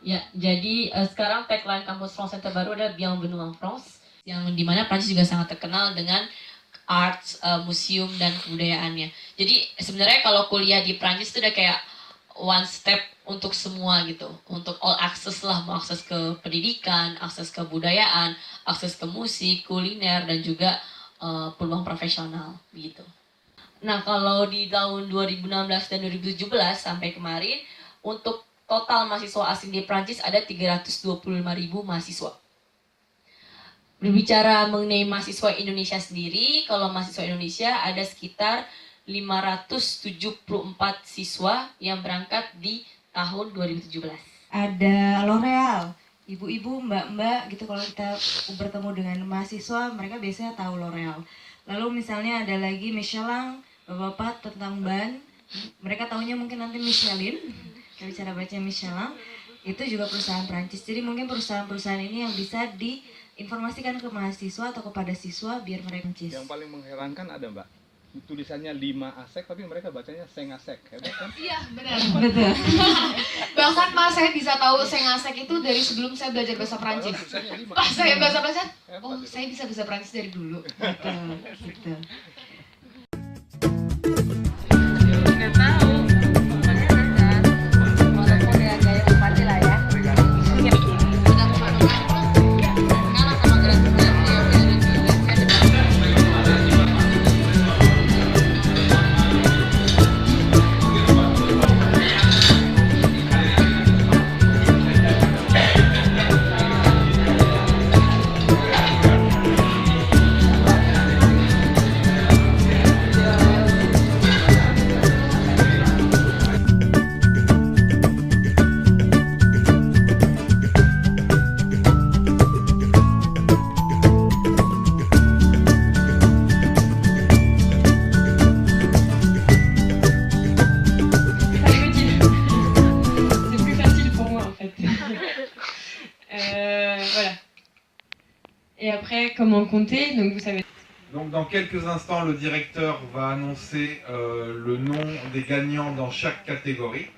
Ya, jadi sekarang tagline kampus France yang terbaru adalah Bienvenue en France, yang dimana Prancis juga sangat terkenal dengan arts, museum dan kebudayaannya. Jadi sebenarnya kalau kuliah di Prancis itu udah kayak one step untuk semua gitu, untuk all access lah, mau akses ke pendidikan, akses ke budayaan, akses ke musik, kuliner dan juga peluang profesional gitu. Nah kalau di tahun 2016 dan 2017 sampai kemarin untuk total mahasiswa asing di Prancis ada 325.000 mahasiswa. Berbicara mengenai mahasiswa Indonesia sendiri, kalau mahasiswa Indonesia ada sekitar 574 siswa yang berangkat di tahun 2017. Ada L'Oreal, ibu-ibu, mbak-mbak gitu, kalau kita bertemu dengan mahasiswa, mereka biasanya tahu L'Oreal. Lalu misalnya ada lagi Michelin, bapak-bapak tentang ban, mereka tahunya mungkin nanti Michelin, kita bicara baca Michelin, itu juga perusahaan Prancis. Jadi mungkin perusahaan-perusahaan ini yang bisa diinformasikan ke mahasiswa atau kepada siswa biar mereka Prancis. Yang paling mengherankan ada mbak? tulisannya 5 asek tapi mereka bacanya sengasek, hebat kan? Iya, benar. Betul. Bahkan Mas, saya bisa tahu sengasek itu dari sebelum saya belajar bahasa Prancis. Tulisannya 5. Pas saya bahasa Prancis, Hebat oh itu. saya bisa bahasa Prancis dari dulu. Betul, gitu. Nggak tahu. Makanya dasar. Walaupun ya gaya Bupati lah ya. Sudah kalah sama gerakan yang C'est plus facile pour moi en fait. Voilà. Et après, comment compter? Donc vous savez. Donc dans quelques instants, le directeur va annoncer le nom des gagnants dans chaque catégorie.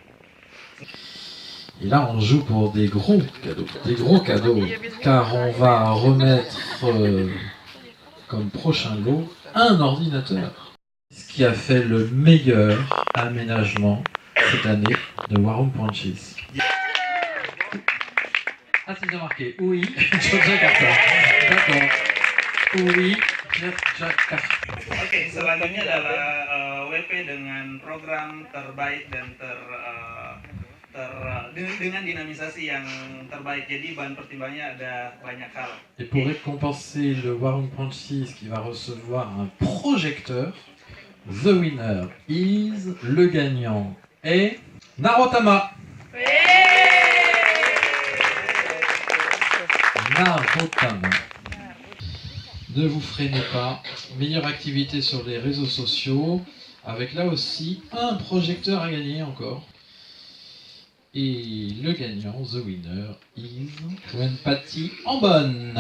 Et là, on joue pour des gros cadeaux, car on va remettre comme prochain lot un ordinateur. Ce qui a fait le meilleur aménagement cette année de Warung Prancis. Ah, c'est bien marqué. Oui, Jakarta. D'accord. Oui, Jakarta. Oke, selanjutnya adalah WP dengan program terbaik dan dengan dinamisasi yang terbaik. Jadi bahan pertimbangannya ada banyak hal. Et pour récompenser le Warung Prancis qui va recevoir un projecteur, the winner is, le gagnant est Narotama. Narotama. Ne vous freinez pas. Meilleure activité sur les réseaux sociaux, avec là aussi un projecteur à gagner encore. Et le gagnant, the winner, is Wenpati Ambon.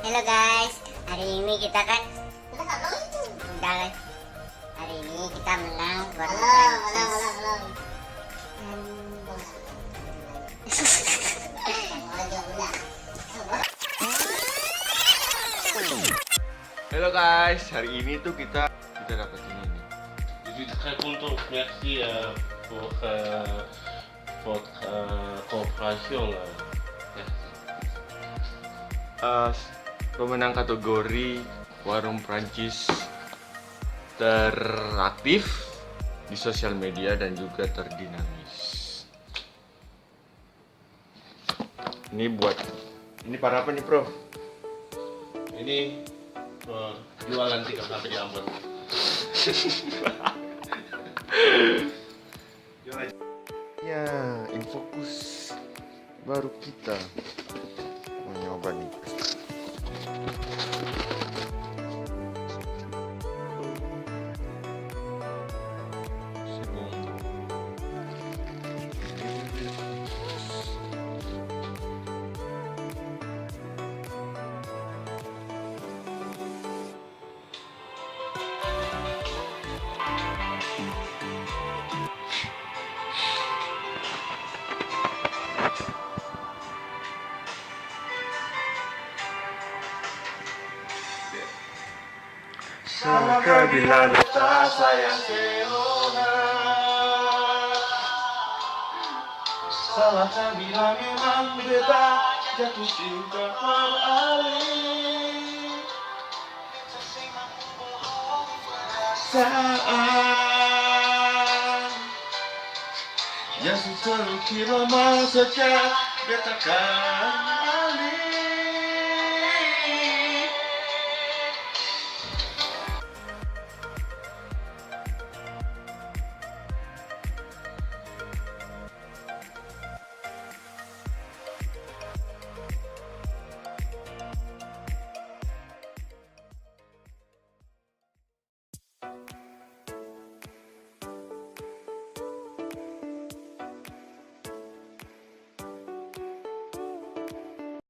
Halo guys, hari ini kita kan udah hari ini kita menang buat Halo guys, hari ini tuh kita dapat ini nih. Je suis très content, merci pour votre coopération. Pemenang kategori Warung Prancis teraktif di sosial media dan juga terdinamis. Ini para apa nih, Bro? Ini jualan tikar sampai di Ambon. Ya, Infokus baru kita mau nyoba nih. Salahkah bila tak sayang Seona? Salahkah bila memang beta jatuh cinta beralih? Saat yang selalu kira masa beta kan